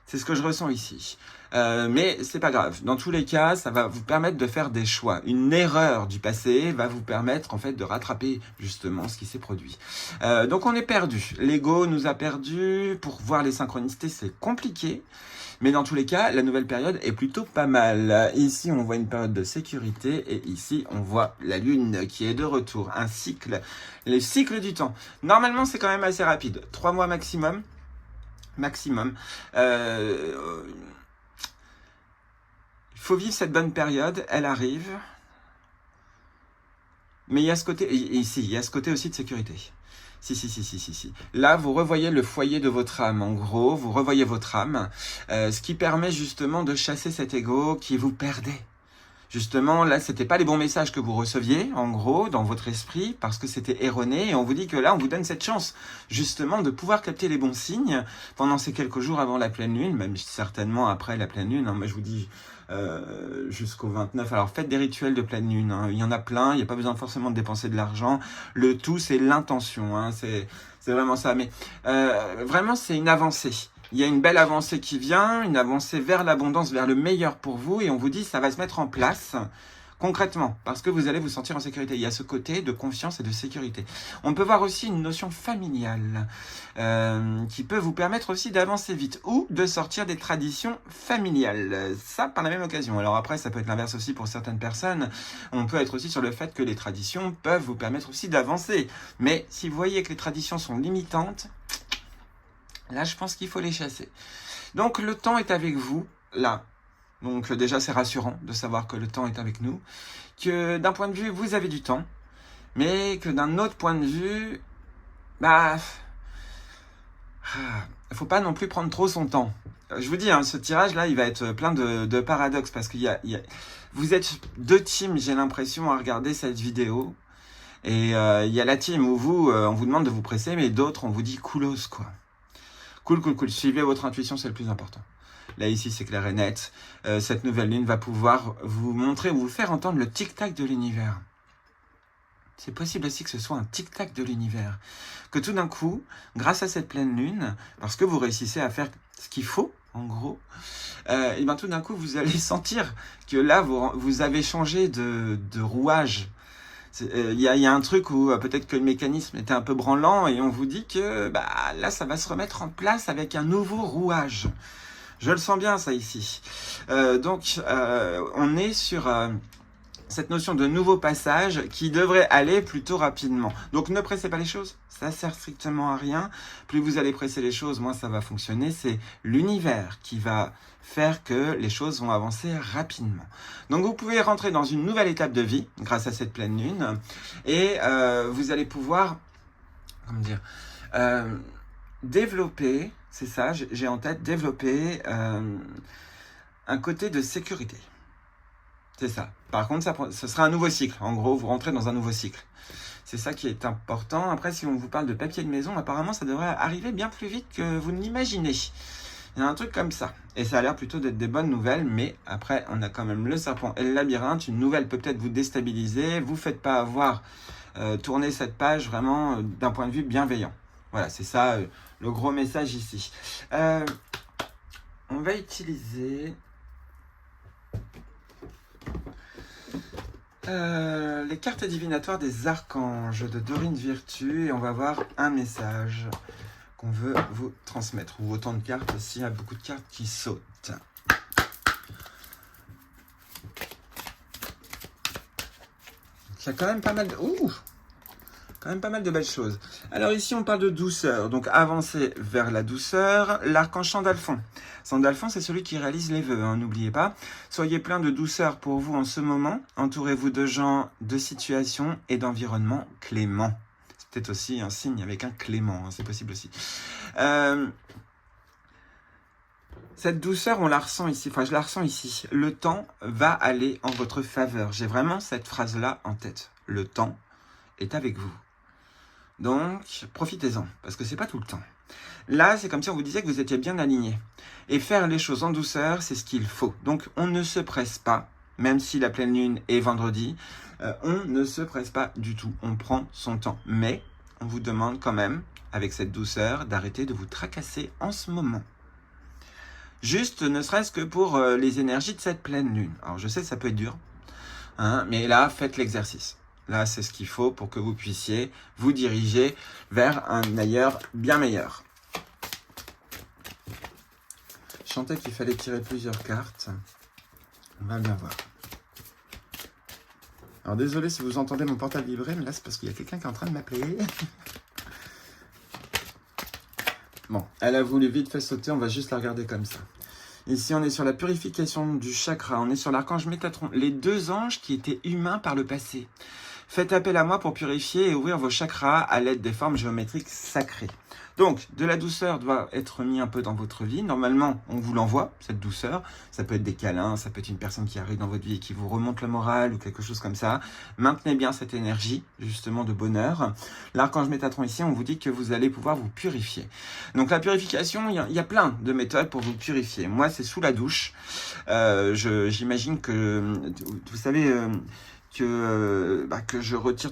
C'est ce que je ressens ici. Mais c'est pas grave. Dans tous les cas, ça va vous permettre de faire des choix. Une erreur du passé va vous permettre en fait de rattraper justement ce qui s'est produit. Donc on est perdu. L'ego nous a perdu. Pour voir les synchronicités, c'est compliqué. Mais dans tous les cas, la nouvelle période est plutôt pas mal. Ici, on voit une période de sécurité et ici, on voit la Lune qui est de retour. Un cycle, le cycle du temps. Normalement, c'est quand même assez rapide. 3 mois maximum. Il faut vivre cette bonne période, elle arrive. Mais il y a ce côté, ici, il y a ce côté aussi de sécurité. Si. Là, vous revoyez le foyer de votre âme. En gros, vous revoyez votre âme, ce qui permet justement de chasser cet ego qui vous perdait. Justement, là, c'était pas les bons messages que vous receviez, en gros, dans votre esprit, parce que c'était erroné. Et on vous dit que là, on vous donne cette chance, justement, de pouvoir capter les bons signes pendant ces quelques jours avant la pleine lune, même certainement après la pleine lune. Moi, je vous dis jusqu'au 29. Alors, faites des rituels de pleine lune. Il y en a plein. Il n'y a pas besoin forcément de dépenser de l'argent. Le tout, c'est l'intention. C'est vraiment ça. Mais vraiment, c'est une avancée. Il y a une belle avancée qui vient, une avancée vers l'abondance, vers le meilleur pour vous, et on vous dit ça va se mettre en place concrètement, parce que vous allez vous sentir en sécurité. Il y a ce côté de confiance et de sécurité. On peut voir aussi une notion familiale qui peut vous permettre aussi d'avancer vite ou de sortir des traditions familiales. Ça, par la même occasion. Alors après, ça peut être l'inverse aussi pour certaines personnes. On peut être aussi sur le fait que les traditions peuvent vous permettre aussi d'avancer. Mais si vous voyez que les traditions sont limitantes, là, je pense qu'il faut les chasser. Donc, le temps est avec vous, là. Donc, déjà, c'est rassurant de savoir que le temps est avec nous. Que d'un point de vue, vous avez du temps. Mais que d'un autre point de vue, il faut pas non plus prendre trop son temps. Je vous dis, ce tirage-là, il va être plein de paradoxes. Parce qu'il vous êtes 2 teams, j'ai l'impression, à regarder cette vidéo. Et il y a la team où on vous demande de vous presser, mais d'autres, on vous dit coolos, quoi. Cool. Suivez votre intuition, c'est le plus important. Là, ici, c'est clair et net. Cette nouvelle lune va pouvoir vous montrer ou vous faire entendre le tic-tac de l'univers. C'est possible aussi que ce soit un tic-tac de l'univers. Que tout d'un coup, grâce à cette pleine lune, parce que vous réussissez à faire ce qu'il faut, en gros, et tout d'un coup, vous allez sentir que là, vous avez changé de rouage. Il y a un truc où peut-être que le mécanisme était un peu branlant et on vous dit que là, ça va se remettre en place avec un nouveau rouage. Je le sens bien, ça, ici. On est sur cette notion de nouveau passage qui devrait aller plutôt rapidement. Donc, ne pressez pas les choses. Ça sert strictement à rien. Plus vous allez presser les choses, moins ça va fonctionner. C'est l'univers qui va faire que les choses vont avancer rapidement. Donc, vous pouvez rentrer dans une nouvelle étape de vie grâce à cette pleine lune. Et vous allez pouvoir, développer, c'est ça, j'ai en tête, développer un côté de sécurité. C'est ça. Par contre, ce sera un nouveau cycle. En gros, vous rentrez dans un nouveau cycle. C'est ça qui est important. Après, si on vous parle de papier de maison, apparemment, ça devrait arriver bien plus vite que vous ne l'imaginez. Il y a un truc comme ça. Et ça a l'air plutôt d'être des bonnes nouvelles. Mais après, on a quand même le serpent et le labyrinthe. Une nouvelle peut peut-être vous déstabiliser. Vous ne faites pas avoir tourner cette page vraiment d'un point de vue bienveillant. Voilà, c'est ça le gros message ici. On va utiliser... les cartes divinatoires des archanges de Dorine Virtue et on va voir un message qu'on veut vous transmettre ou autant de cartes aussi, il y a beaucoup de cartes qui sautent. Il y a quand même pas mal de... Quand même pas mal de belles choses. Alors ici, on parle de douceur. Donc, avancer vers la douceur. L'archange Sandalphon. Sandalphon, c'est celui qui réalise les vœux, hein, n'oubliez pas. Soyez plein de douceur pour vous en ce moment. Entourez-vous de gens, de situations et d'environnements cléments. C'est peut-être aussi un signe avec un clément, hein, c'est possible aussi. Cette douceur, on la ressent ici. Enfin, je la ressens ici. Le temps va aller en votre faveur. J'ai vraiment cette phrase-là en tête. Le temps est avec vous. Donc, profitez-en, parce que c'est pas tout le temps. Là, c'est comme si on vous disait que vous étiez bien aligné. Et faire les choses en douceur, c'est ce qu'il faut. Donc, on ne se presse pas, même si la pleine lune est vendredi, on ne se presse pas du tout. On prend son temps. Mais, on vous demande quand même, avec cette douceur, d'arrêter de vous tracasser en ce moment. Juste, ne serait-ce que pour les énergies de cette pleine lune. Alors, je sais que ça peut être dur, hein, mais là, faites l'exercice. Là, c'est ce qu'il faut pour que vous puissiez vous diriger vers un ailleurs bien meilleur. Je sentais qu'il fallait tirer plusieurs cartes. On va bien voir. Alors, désolé si vous entendez mon portable vibrer, mais là, c'est parce qu'il y a quelqu'un qui est en train de m'appeler. Bon, elle a voulu vite fait sauter, on va juste la regarder comme ça. Ici, on est sur la purification du chakra, on est sur l'archange Métatron, les deux anges qui étaient humains par le passé. Faites appel à moi pour purifier et ouvrir vos chakras à l'aide des formes géométriques sacrées. Donc, de la douceur doit être mis un peu dans votre vie. Normalement, on vous l'envoie, cette douceur. Ça peut être des câlins, ça peut être une personne qui arrive dans votre vie et qui vous remonte le moral ou quelque chose comme ça. Maintenez bien cette énergie, justement, de bonheur. L'archange Métatron ici, on vous dit que vous allez pouvoir vous purifier. Donc, la purification, il y a plein de méthodes pour vous purifier. Moi, c'est sous la douche. J'imagine que, vous savez... que je retire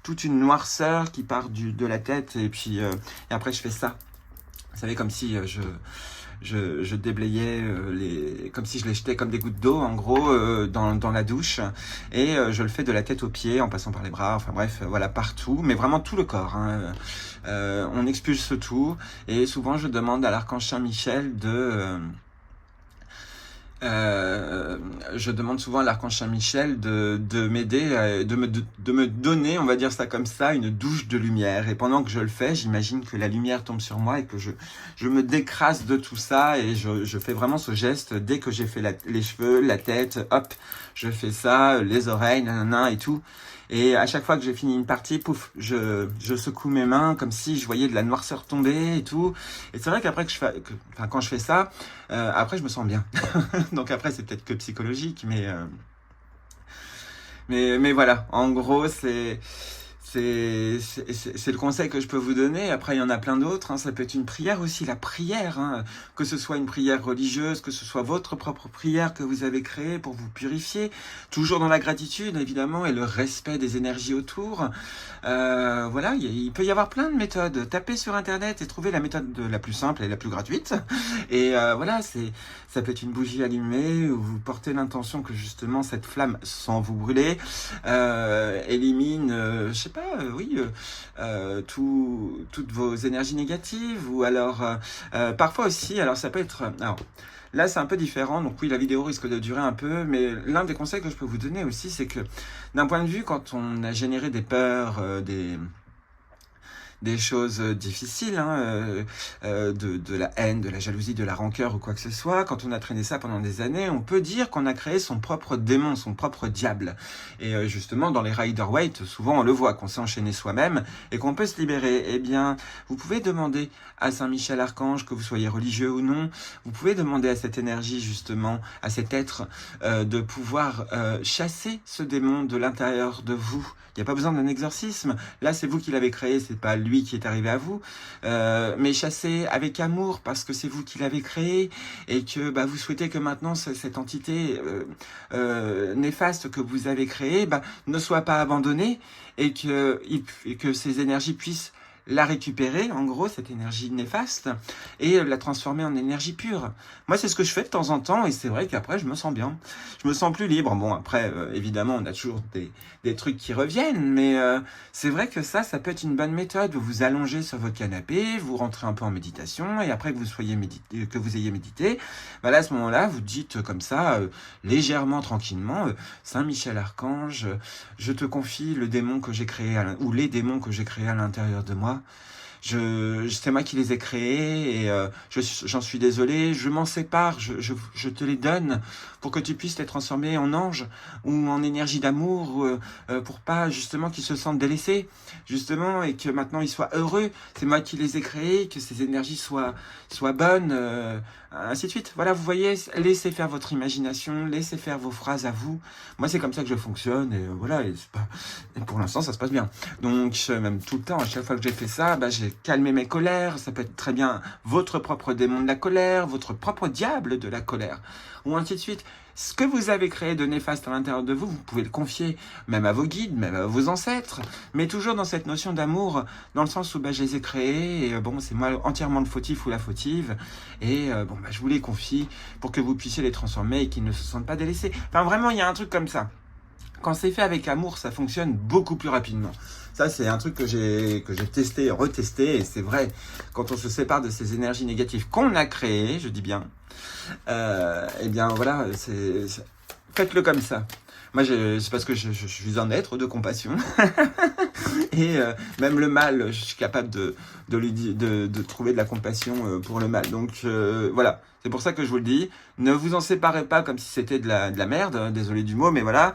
toute une noirceur qui part de la tête et puis et après je fais ça. Vous savez, comme si je déblayais comme si je les jetais comme des gouttes d'eau en gros dans la douche et je le fais de la tête aux pieds en passant par les bras, enfin bref, voilà, partout, mais vraiment tout le corps, hein. On expulse tout et souvent je demande à l'archange Saint-Michel je demande souvent à l'archange Saint-Michel de m'aider, de me donner, on va dire ça comme ça, une douche de lumière. Et pendant que je le fais, j'imagine que la lumière tombe sur moi et que je me décrasse de tout ça et je fais vraiment ce geste dès que j'ai fait les cheveux, la tête, hop, je fais ça, les oreilles, nanana et tout. Et à chaque fois que j'ai fini une partie, pouf, je secoue mes mains comme si je voyais de la noirceur tomber et tout. Et c'est vrai qu'après quand je fais ça, après je me sens bien. Donc après c'est peut-être que psychologique, mais voilà. En gros c'est le conseil que je peux vous donner. Après, il y en a plein d'autres, hein. Ça peut être une prière aussi, la prière, hein. Que ce soit une prière religieuse, que ce soit votre propre prière que vous avez créée pour vous purifier, toujours dans la gratitude, évidemment, et le respect des énergies autour. Voilà, il peut y avoir plein de méthodes. Tapez sur Internet et trouvez la méthode la plus simple et la plus gratuite. Et voilà, ça peut être une bougie allumée où vous portez l'intention que justement cette flamme, sans vous brûler, élimine, je sais pas, toutes vos énergies négatives, ou alors parfois aussi, alors ça peut être, alors là c'est un peu différent, donc oui la vidéo risque de durer un peu, mais l'un des conseils que je peux vous donner aussi, c'est que d'un point de vue, quand on a généré des peurs, des choses difficiles, hein, de la haine, de la jalousie, de la rancœur ou quoi que ce soit, quand on a traîné ça pendant des années, on peut dire qu'on a créé son propre démon, son propre diable. Et justement, dans les Rider-Waite, souvent on le voit, qu'on s'est enchaîné soi-même et qu'on peut se libérer. Eh bien, vous pouvez demander à Saint-Michel Archange, que vous soyez religieux ou non, vous pouvez demander à cette énergie, justement, à cet être, de pouvoir chasser ce démon de l'intérieur de vous. Il n'y a pas besoin d'un exorcisme. Là, c'est vous qui l'avez créé, c'est pas lui qui est arrivé à vous. Mais chassez avec amour parce que c'est vous qui l'avez créé et que vous souhaitez que maintenant cette entité néfaste que vous avez créée ne soit pas abandonnée et que ces énergies puissent la récupérer, en gros, cette énergie néfaste, et la transformer en énergie pure. Moi, c'est ce que je fais de temps en temps, et c'est vrai qu'après, je me sens bien. Je me sens plus libre. Bon, après, évidemment, on a toujours des trucs qui reviennent, mais c'est vrai que ça peut être une bonne méthode. Vous vous allongez sur votre canapé, vous rentrez un peu en méditation, et après que vous ayez médité, là, à ce moment-là, vous dites comme ça, légèrement, tranquillement, Saint-Michel Archange, je te confie le démon que j'ai créé, ou les démons que j'ai créés à l'intérieur de moi. C'est moi qui les ai créés et j'en suis désolé, je m'en sépare, je te les donne pour que tu puisses les transformer en ange ou en énergie d'amour pour pas justement qu'ils se sentent délaissés justement et que maintenant ils soient heureux. C'est moi qui les ai créés, que ces énergies soient bonnes, ainsi de suite. Voilà, vous voyez, laissez faire votre imagination, laissez faire vos phrases à vous. Moi, c'est comme ça que je fonctionne et voilà, et pour l'instant, ça se passe bien. Donc, même tout le temps, à chaque fois que j'ai fait ça, j'ai calmé mes colères. Ça peut être très bien votre propre démon de la colère, votre propre diable de la colère, ou ainsi de suite. Ce que vous avez créé de néfaste à l'intérieur de vous, vous pouvez le confier même à vos guides, même à vos ancêtres, mais toujours dans cette notion d'amour, dans le sens où je les ai créés, et c'est moi entièrement le fautif ou la fautive, et je vous les confie pour que vous puissiez les transformer et qu'ils ne se sentent pas délaissés. Enfin, vraiment, il y a un truc comme ça. Quand c'est fait avec amour, ça fonctionne beaucoup plus rapidement. Ça, c'est un truc que j'ai testé et retesté, et c'est vrai, quand on se sépare de ces énergies négatives qu'on a créées, je dis bien, eh bien voilà, faites-le comme ça. Moi, c'est parce que je suis un être de compassion. Et même le mal, je suis capable de trouver de la compassion pour le mal. Donc voilà, c'est pour ça que je vous le dis. Ne vous en séparez pas comme si c'était de la merde, désolé du mot, mais voilà.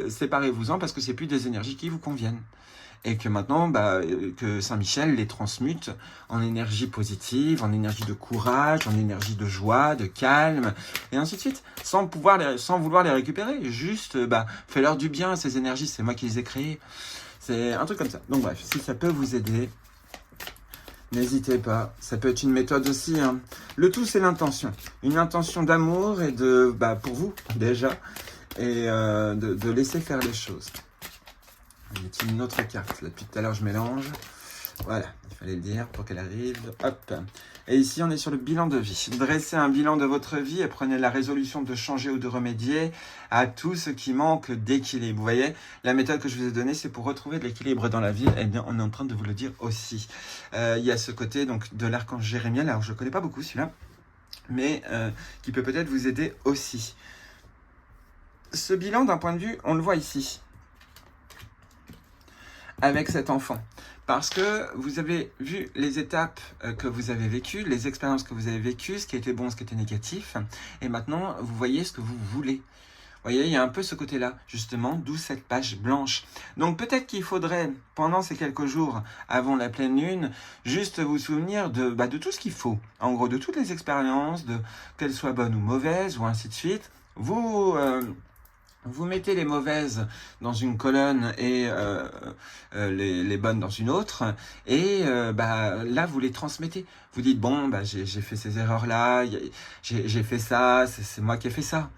Séparez-vous-en parce que c'est plus des énergies qui vous conviennent. Et que maintenant, que Saint-Michel les transmute en énergie positive, en énergie de courage, en énergie de joie, de calme, et ainsi de suite, sans vouloir les récupérer. Juste, faites-leur du bien, ces énergies, c'est moi qui les ai créées. C'est un truc comme ça. Donc bref, si ça peut vous aider, n'hésitez pas. Ça peut être une méthode aussi. Hein. Le tout, c'est l'intention. Une intention d'amour et pour vous, déjà, et de laisser faire les choses. Y a-t-il une autre carte? Là, depuis tout à l'heure, je mélange. Voilà, il fallait le dire pour qu'elle arrive. Hop. Et ici, on est sur le bilan de vie. Dressez un bilan de votre vie et prenez la résolution de changer ou de remédier à tout ce qui manque d'équilibre. Vous voyez, la méthode que je vous ai donnée, c'est pour retrouver de l'équilibre dans la vie. Eh bien, on est en train de vous le dire aussi. Il y a ce côté donc de l'archange Jérémiel. Alors, je ne connais pas beaucoup celui-là, mais qui peut peut-être vous aider aussi. Ce bilan, d'un point de vue, on le voit ici, avec cet enfant. Parce que vous avez vu les étapes que vous avez vécues, les expériences que vous avez vécues, ce qui était bon, ce qui était négatif. Et maintenant, vous voyez ce que vous voulez. Vous voyez, il y a un peu ce côté-là, justement, d'où cette page blanche. Donc peut-être qu'il faudrait, pendant ces quelques jours avant la pleine lune, juste vous souvenir de tout ce qu'il faut. En gros, de toutes les expériences, qu'elles soient bonnes ou mauvaises, ou ainsi de suite. Vous mettez les mauvaises dans une colonne et les bonnes dans une autre. Et là, vous les transmettez. Vous dites, bon, j'ai fait ces erreurs-là, j'ai fait ça, c'est moi qui ai fait ça.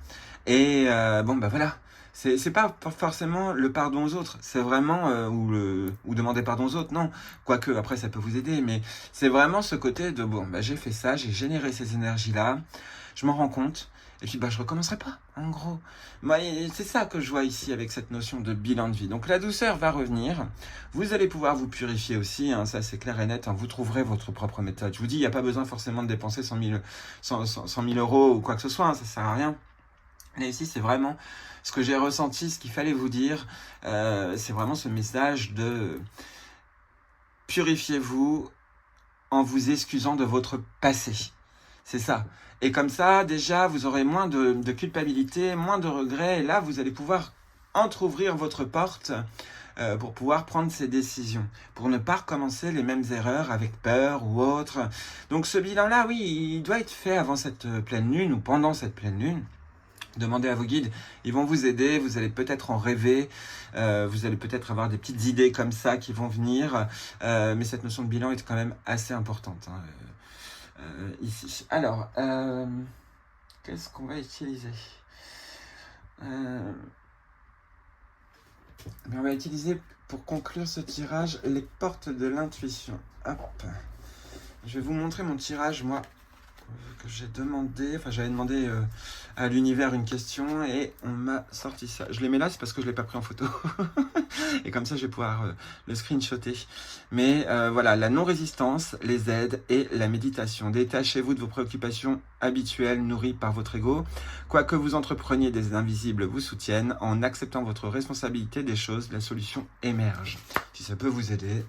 Et voilà. C'est pas forcément le pardon aux autres. C'est vraiment, ou demander pardon aux autres, non. Quoique, après, ça peut vous aider. Mais c'est vraiment ce côté de, j'ai fait ça, j'ai généré ces énergies-là. Je m'en rends compte. Et puis, je recommencerai pas, en gros. Moi, c'est ça que je vois ici avec cette notion de bilan de vie. Donc, la douceur va revenir. Vous allez pouvoir vous purifier aussi, hein, ça c'est clair et net. Hein, vous trouverez votre propre méthode. Je vous dis, il n'y a pas besoin forcément de dépenser 100 000 euros ou quoi que ce soit. Hein, ça sert à rien. Et ici, c'est vraiment ce que j'ai ressenti, ce qu'il fallait vous dire. C'est vraiment ce message de... purifiez-vous en vous excusant de votre passé. C'est ça. Et comme ça, déjà, vous aurez moins de culpabilité, moins de regrets. Et là, vous allez pouvoir entrouvrir votre porte pour pouvoir prendre ces décisions, pour ne pas recommencer les mêmes erreurs avec peur ou autre. Donc ce bilan-là, oui, il doit être fait avant cette pleine lune ou pendant cette pleine lune. Demandez à vos guides, ils vont vous aider, vous allez peut-être en rêver, vous allez peut-être avoir des petites idées comme ça qui vont venir, mais cette notion de bilan est quand même assez importante ici. Alors, qu'est-ce qu'on va utiliser? On va utiliser pour conclure ce tirage les portes de l'intuition. Hop. Je vais vous montrer mon tirage, moi, que j'ai demandé. Enfin, j'avais demandé à l'univers une question et on m'a sorti ça. Je les mets là, c'est parce que je ne l'ai pas pris en photo. Et comme ça, je vais pouvoir le screenshotter. Mais voilà, la non-résistance, les aides et la méditation. Détachez-vous de vos préoccupations habituelles nourries par votre ego. Quoi que vous entrepreniez, des invisibles vous soutiennent. En acceptant votre responsabilité des choses, la solution émerge. Si ça peut vous aider,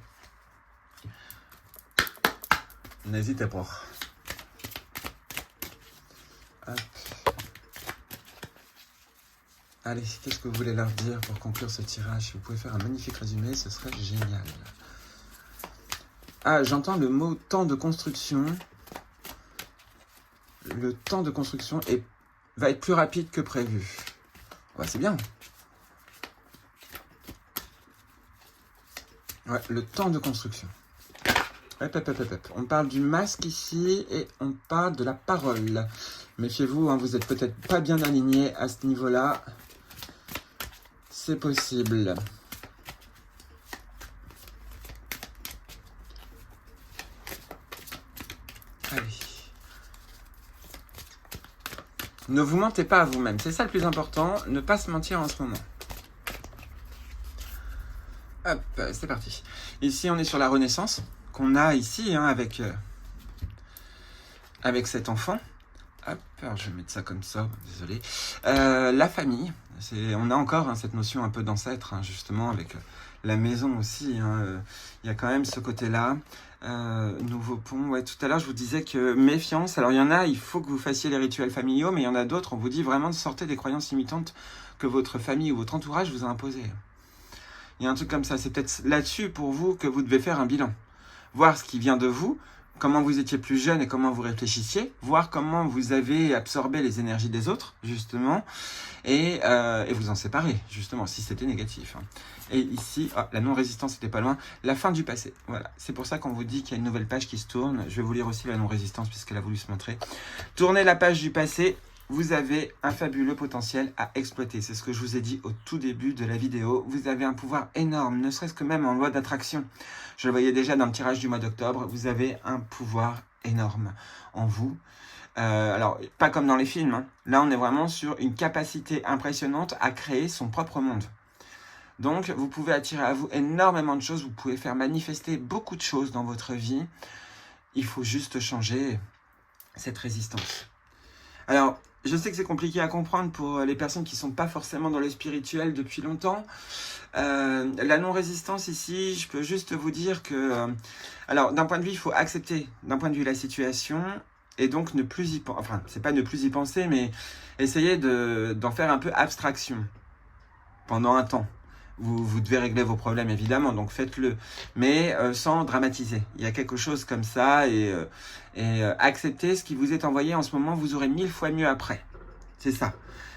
n'hésitez pas. Hop. Allez, qu'est-ce que vous voulez leur dire pour conclure ce tirage? Si vous pouvez faire un magnifique résumé, ce serait génial. Ah, j'entends le mot temps de construction. Le temps de construction va être plus rapide que prévu. Ouais, c'est bien. Ouais, le temps de construction. Hop. On parle du masque ici et on parle de la parole. Méfiez-vous, hein, vous n'êtes peut-être pas bien aligné à ce niveau-là. C'est possible. Allez. Ne vous mentez pas à vous-même. C'est ça le plus important. Ne pas se mentir en ce moment. Hop, c'est parti. Ici, on est sur la renaissance qu'on a ici hein, avec cet enfant. Hop, alors je vais mettre ça comme ça, désolé. La famille, on a encore hein, cette notion un peu d'ancêtre, hein, justement, avec la maison aussi. Hein, il y a quand même ce côté-là. Nouveau pont, ouais, tout à l'heure, je vous disais que méfiance. Alors, il y en a, il faut que vous fassiez les rituels familiaux, mais il y en a d'autres, on vous dit vraiment de sortir des croyances limitantes que votre famille ou votre entourage vous a imposées. Il y a un truc comme ça, c'est peut-être là-dessus pour vous que vous devez faire un bilan. Voir ce qui vient de vous, comment vous étiez plus jeune et comment vous réfléchissiez, voir comment vous avez absorbé les énergies des autres, justement, et vous en séparer, justement, si c'était négatif. Hein. Et ici, la non-résistance n'était pas loin, la fin du passé. Voilà, c'est pour ça qu'on vous dit qu'il y a une nouvelle page qui se tourne. Je vais vous lire aussi la non-résistance puisqu'elle a voulu se montrer. Tournez la page du passé. Vous avez un fabuleux potentiel à exploiter. C'est ce que je vous ai dit au tout début de la vidéo. Vous avez un pouvoir énorme, ne serait-ce que même en loi d'attraction. Je le voyais déjà dans le tirage du mois d'octobre. Vous avez un pouvoir énorme en vous. Alors, pas comme dans les films. Hein. Là, on est vraiment sur une capacité impressionnante à créer son propre monde. Donc, vous pouvez attirer à vous énormément de choses. Vous pouvez faire manifester beaucoup de choses dans votre vie. Il faut juste changer cette résistance. Alors, je sais que c'est compliqué à comprendre pour les personnes qui ne sont pas forcément dans le spirituel depuis longtemps. La non-résistance ici, je peux juste vous dire que... alors, d'un point de vue, il faut accepter, d'un point de vue la situation, et donc ne plus y penser. Enfin, c'est pas ne plus y penser, mais essayer d'en faire un peu abstraction pendant un temps. Vous devez régler vos problèmes, évidemment, donc faites-le. Mais sans dramatiser. Il y a quelque chose comme ça et acceptez ce qui vous est envoyé en ce moment, vous aurez 1000 fois mieux après. C'est ça.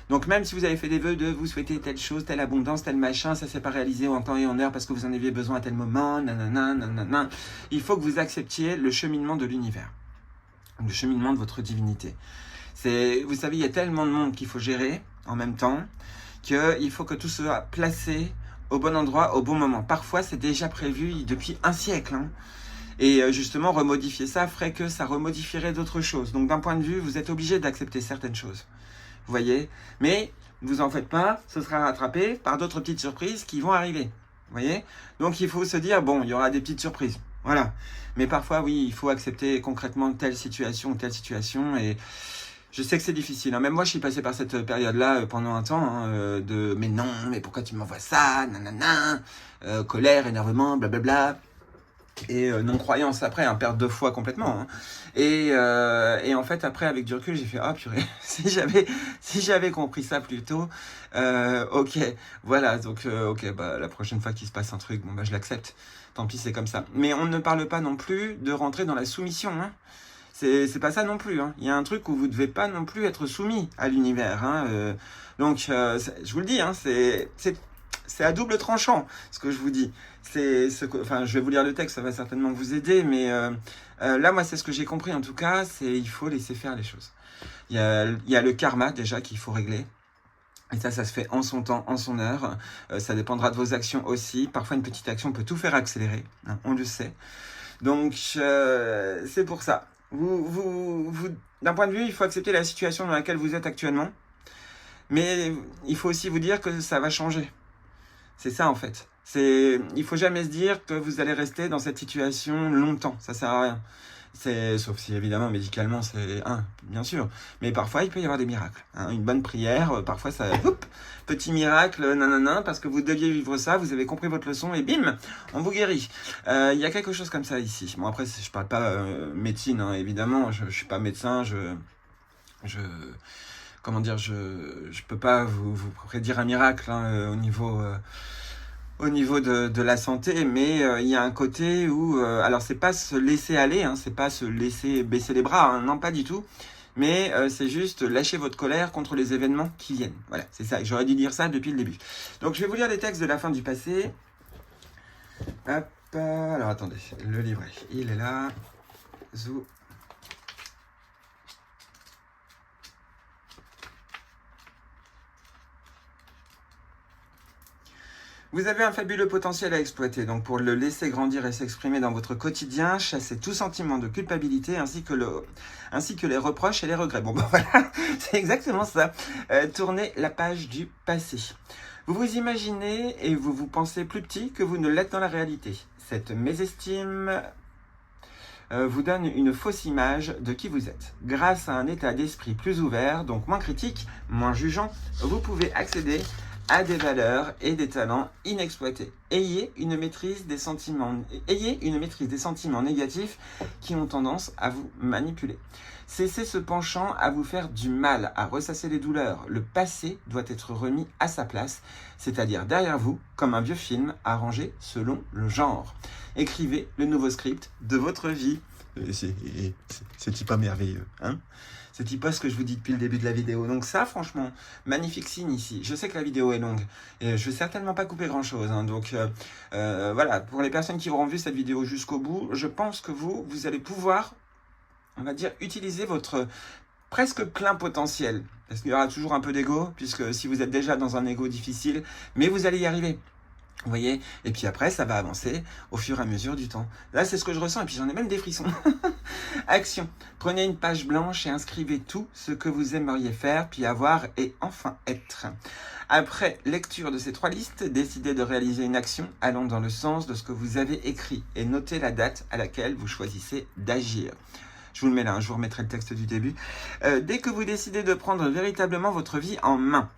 Donc même si vous avez fait des vœux de vous souhaiter telle chose, telle abondance, tel machin, ça ne s'est pas réalisé en temps et en heure parce que vous en aviez besoin à tel moment, nanana. Il faut que vous acceptiez le cheminement de l'univers. Le cheminement de votre divinité. Vous savez, il y a tellement de monde qu'il faut gérer en même temps qu'il faut que tout soit placé au bon endroit, au bon moment. Parfois, c'est déjà prévu depuis un siècle. Hein. Et justement, remodifier ça ferait que ça remodifierait d'autres choses. Donc, d'un point de vue, vous êtes obligé d'accepter certaines choses. Vous voyez? Mais, ne vous en faites pas, ce sera rattrapé par d'autres petites surprises qui vont arriver. Vous voyez? Donc, il faut se dire, bon, il y aura des petites surprises. Voilà. Mais parfois, oui, il faut accepter concrètement telle situation ou telle situation. Et je sais que c'est difficile. Hein. Même moi, je suis passé par cette période-là pendant un temps. Hein, mais non, mais pourquoi tu m'envoies ça? Nanana. Colère, énervement, blablabla. et non-croyance après, hein, perte de foi complètement. Hein. Et en fait, après, avec du recul, j'ai fait « Ah, purée, si j'avais compris ça plus tôt, ok, voilà, donc ok, bah, la prochaine fois qu'il se passe un truc, bon, bah, je l'accepte. Tant pis, c'est comme ça. » Mais on ne parle pas non plus de rentrer dans la soumission, hein. C'est pas ça non plus. Hein. Il y a un truc où vous ne devez pas non plus être soumis à l'univers. Hein. Donc, je vous le dis, hein, c'est à double tranchant, ce que je vous dis. Enfin, je vais vous lire le texte, ça va certainement vous aider, mais là, moi, c'est ce que j'ai compris, en tout cas, c'est il faut laisser faire les choses. Il y a le karma, déjà, qu'il faut régler. Et ça se fait en son temps, en son heure. Ça dépendra de vos actions aussi. Parfois, une petite action peut tout faire accélérer, hein, on le sait. Donc, c'est pour ça. D'un point de vue, il faut accepter la situation dans laquelle vous êtes actuellement. Mais il faut aussi vous dire que ça va changer. C'est ça, en fait. Il faut jamais se dire que vous allez rester dans cette situation longtemps. Ça sert à rien. Sauf si, évidemment, médicalement, c'est bien sûr. Mais parfois, il peut y avoir des miracles. Hein. Une bonne prière, parfois, ça... petit miracle, nanana, parce que vous deviez vivre ça, vous avez compris votre leçon, et bim, on vous guérit. Il y a quelque chose comme ça ici. Bon, après, je parle pas médecine, hein, évidemment. Je suis pas médecin, comment dire, je peux pas vous prédire un miracle hein, au niveau de la santé, mais il y a un côté où, alors c'est pas se laisser aller, hein, c'est pas se laisser baisser les bras, hein, non pas du tout, mais c'est juste lâcher votre colère contre les événements qui viennent. Voilà, c'est ça, j'aurais dû dire ça depuis le début. Donc je vais vous lire des textes de la fin du passé. Hop, alors attendez, le livret, il est là. Zou. Vous avez un fabuleux potentiel à exploiter, donc pour le laisser grandir et s'exprimer dans votre quotidien, chassez tout sentiment de culpabilité ainsi que les reproches et les regrets. Bon, ben voilà, c'est exactement ça. Tournez la page du passé. Vous vous imaginez et vous vous pensez plus petit que vous ne l'êtes dans la réalité. Cette mésestime vous donne une fausse image de qui vous êtes. Grâce à un état d'esprit plus ouvert, donc moins critique, moins jugeant, vous pouvez accéder à des valeurs et des talents inexploités. Ayez une maîtrise des sentiments négatifs qui ont tendance à vous manipuler. Cessez ce penchant à vous faire du mal, à ressasser les douleurs. Le passé doit être remis à sa place, c'est-à-dire derrière vous, comme un vieux film arrangé selon le genre. Écrivez le nouveau script de votre vie. C'est pas merveilleux, hein? C'est pas ce que je vous dis depuis le début de la vidéo. Donc ça, franchement, magnifique signe ici. Je sais que la vidéo est longue et je vais certainement pas couper grand-chose. Hein. Donc voilà, pour les personnes qui auront vu cette vidéo jusqu'au bout, je pense que vous allez pouvoir, on va dire, utiliser votre presque plein potentiel. Parce qu'il y aura toujours un peu d'ego, puisque si vous êtes déjà dans un ego difficile, mais vous allez y arriver. Vous voyez? Et puis après, ça va avancer au fur et à mesure du temps. Là, c'est ce que je ressens, et puis j'en ai même des frissons. Action. Prenez une page blanche et inscrivez tout ce que vous aimeriez faire, puis avoir et enfin être. Après lecture de ces 3 listes, décidez de réaliser une action allant dans le sens de ce que vous avez écrit et notez la date à laquelle vous choisissez d'agir. Je vous le mets là, je vous remettrai le texte du début. Dès que vous décidez de prendre véritablement votre vie en main,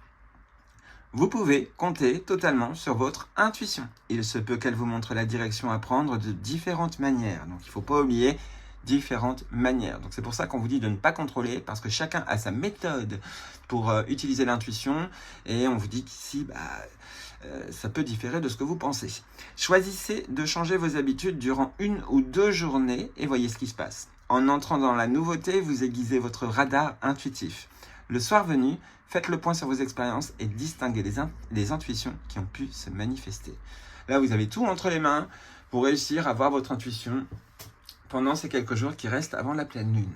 vous pouvez compter totalement sur votre intuition. Il se peut qu'elle vous montre la direction à prendre de différentes manières. Donc il ne faut pas oublier différentes manières. Donc c'est pour ça qu'on vous dit de ne pas contrôler, parce que chacun a sa méthode pour utiliser l'intuition. Et on vous dit qu'ici, ça peut différer de ce que vous pensez. Choisissez de changer vos habitudes durant 1 ou 2 journées et voyez ce qui se passe. En entrant dans la nouveauté, vous aiguisez votre radar intuitif. Le soir venu, faites le point sur vos expériences et distinguez les intuitions qui ont pu se manifester. Là, vous avez tout entre les mains pour réussir à voir votre intuition pendant ces quelques jours qui restent avant la pleine lune.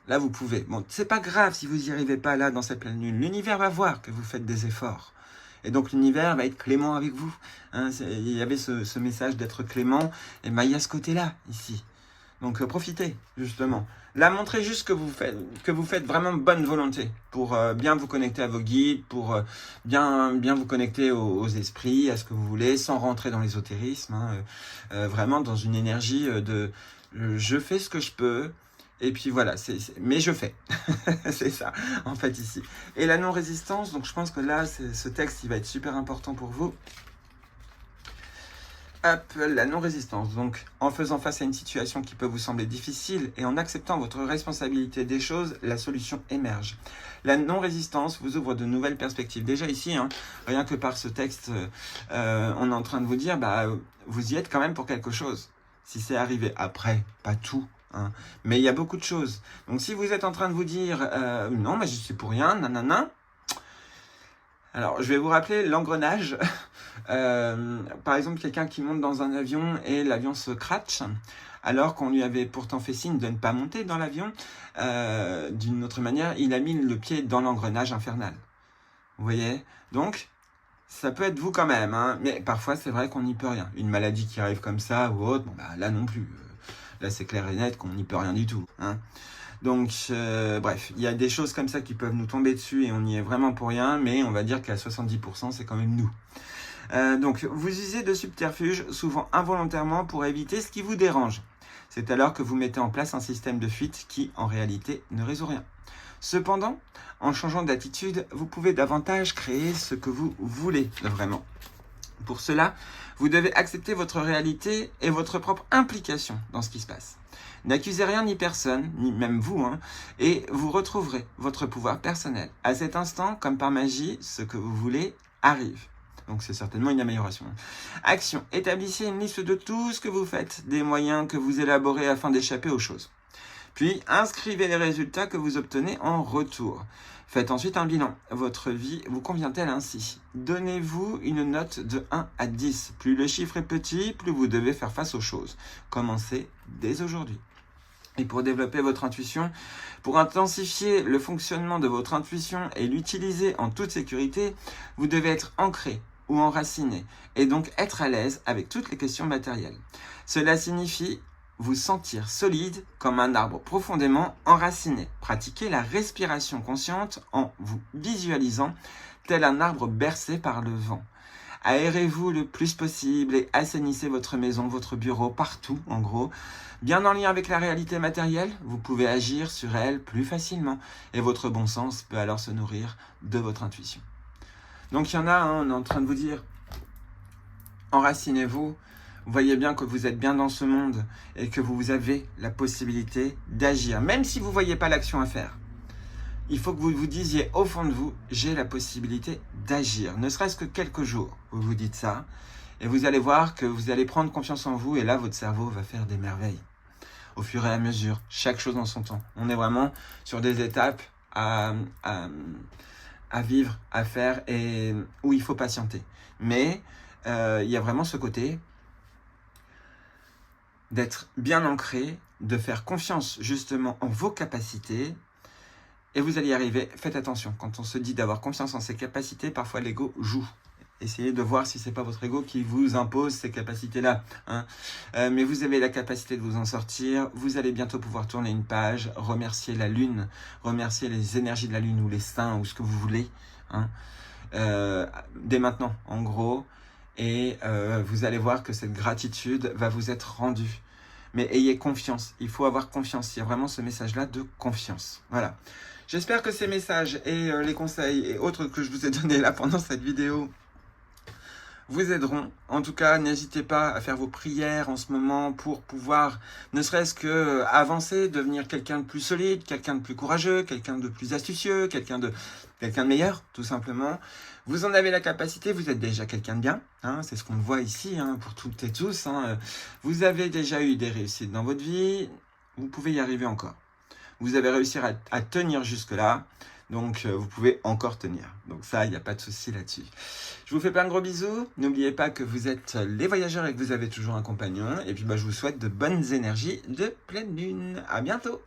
Là, vous pouvez. Bon, c'est pas grave si vous n'y arrivez pas là dans cette pleine lune. L'univers va voir que vous faites des efforts. Et donc, l'univers va être clément avec vous. Hein, il y avait ce message d'être clément. Et il y a ce côté-là, ici. Donc profitez, justement. Là, montrez juste que vous faites vraiment bonne volonté pour bien vous connecter à vos guides, pour bien vous connecter aux esprits, à ce que vous voulez, sans rentrer dans l'ésotérisme. Hein, vraiment dans une énergie de je fais ce que je peux, et puis voilà, mais je fais. C'est ça, en fait, ici. Et la non-résistance, donc je pense que là, ce texte, il va être super important pour vous. Hop, la non-résistance. Donc, en faisant face à une situation qui peut vous sembler difficile et en acceptant votre responsabilité des choses, la solution émerge. La non-résistance vous ouvre de nouvelles perspectives. Déjà ici, rien que par ce texte, on est en train de vous dire, vous y êtes quand même pour quelque chose. Si c'est arrivé après, pas tout. Mais il y a beaucoup de choses. Donc, si vous êtes en train de vous dire, non, mais je suis pour rien, nanana. Alors, je vais vous rappeler l'engrenage. Par exemple, quelqu'un qui monte dans un avion et l'avion se crache, alors qu'on lui avait pourtant fait signe de ne pas monter dans l'avion. D'une autre manière, il a mis le pied dans l'engrenage infernal. Vous voyez? Donc, ça peut être vous quand même, mais parfois, c'est vrai qu'on n'y peut rien. Une maladie qui arrive comme ça ou autre, là non plus. Là, c'est clair et net qu'on n'y peut rien du tout. Donc, bref, il y a des choses comme ça qui peuvent nous tomber dessus et on n'y est vraiment pour rien, mais on va dire qu'à 70%, c'est quand même nous. Donc, vous usez de subterfuges, souvent involontairement, pour éviter ce qui vous dérange. C'est alors que vous mettez en place un système de fuite qui, en réalité, ne résout rien. Cependant, en changeant d'attitude, vous pouvez davantage créer ce que vous voulez vraiment. Pour cela, vous devez accepter votre réalité et votre propre implication dans ce qui se passe. N'accusez rien ni personne, ni même vous, et vous retrouverez votre pouvoir personnel. À cet instant, comme par magie, ce que vous voulez arrive. Donc c'est certainement une amélioration. Action. Établissez une liste de tout ce que vous faites, des moyens que vous élaborez afin d'échapper aux choses. Puis, inscrivez les résultats que vous obtenez en retour. Faites ensuite un bilan. Votre vie vous convient-elle ainsi? Donnez-vous une note de 1 à 10. Plus le chiffre est petit, plus vous devez faire face aux choses. Commencez dès aujourd'hui. Et pour développer votre intuition, pour intensifier le fonctionnement de votre intuition et l'utiliser en toute sécurité, vous devez être ancré ou enraciné et donc être à l'aise avec toutes les questions matérielles. Cela signifie vous sentir solide comme un arbre profondément enraciné. Pratiquez la respiration consciente en vous visualisant tel un arbre bercé par le vent. Aérez-vous le plus possible et assainissez votre maison, votre bureau, partout en gros. Bien en lien avec la réalité matérielle, vous pouvez agir sur elle plus facilement et votre bon sens peut alors se nourrir de votre intuition. Donc il y en a, on est en train de vous dire, enracinez-vous, voyez bien que vous êtes bien dans ce monde et que vous avez la possibilité d'agir, même si vous ne voyez pas l'action à faire. Il faut que vous vous disiez au fond de vous, j'ai la possibilité d'agir, ne serait-ce que quelques jours. Vous vous dites ça et vous allez voir que vous allez prendre confiance en vous et là, votre cerveau va faire des merveilles. Au fur et à mesure, chaque chose en son temps. On est vraiment sur des étapes à vivre, à faire et où il faut patienter. Mais il y a vraiment ce côté d'être bien ancré, de faire confiance justement en vos capacités. Et vous allez y arriver. Faites attention. Quand on se dit d'avoir confiance en ses capacités, parfois l'ego joue. Essayez de voir si ce n'est pas votre ego qui vous impose ces capacités-là. Mais vous avez la capacité de vous en sortir. Vous allez bientôt pouvoir tourner une page, remercier la lune, remercier les énergies de la lune ou les saints ou ce que vous voulez. Dès maintenant, en gros. Et vous allez voir que cette gratitude va vous être rendue. Mais ayez confiance. Il faut avoir confiance. Il y a vraiment ce message-là de confiance. Voilà. J'espère que ces messages et les conseils et autres que je vous ai donnés là pendant cette vidéo vous aideront. En tout cas, n'hésitez pas à faire vos prières en ce moment pour pouvoir, ne serait-ce que avancer, devenir quelqu'un de plus solide, quelqu'un de plus courageux, quelqu'un de plus astucieux, quelqu'un de meilleur, tout simplement. Vous en avez la capacité, vous êtes déjà quelqu'un de bien, c'est ce qu'on voit ici pour toutes et tous. Vous avez déjà eu des réussites dans votre vie, vous pouvez y arriver encore. Vous avez réussi à tenir jusque-là, donc vous pouvez encore tenir. Donc ça, il n'y a pas de souci là-dessus. Je vous fais plein de gros bisous. N'oubliez pas que vous êtes les voyageurs et que vous avez toujours un compagnon. Et puis je vous souhaite de bonnes énergies de pleine lune. À bientôt.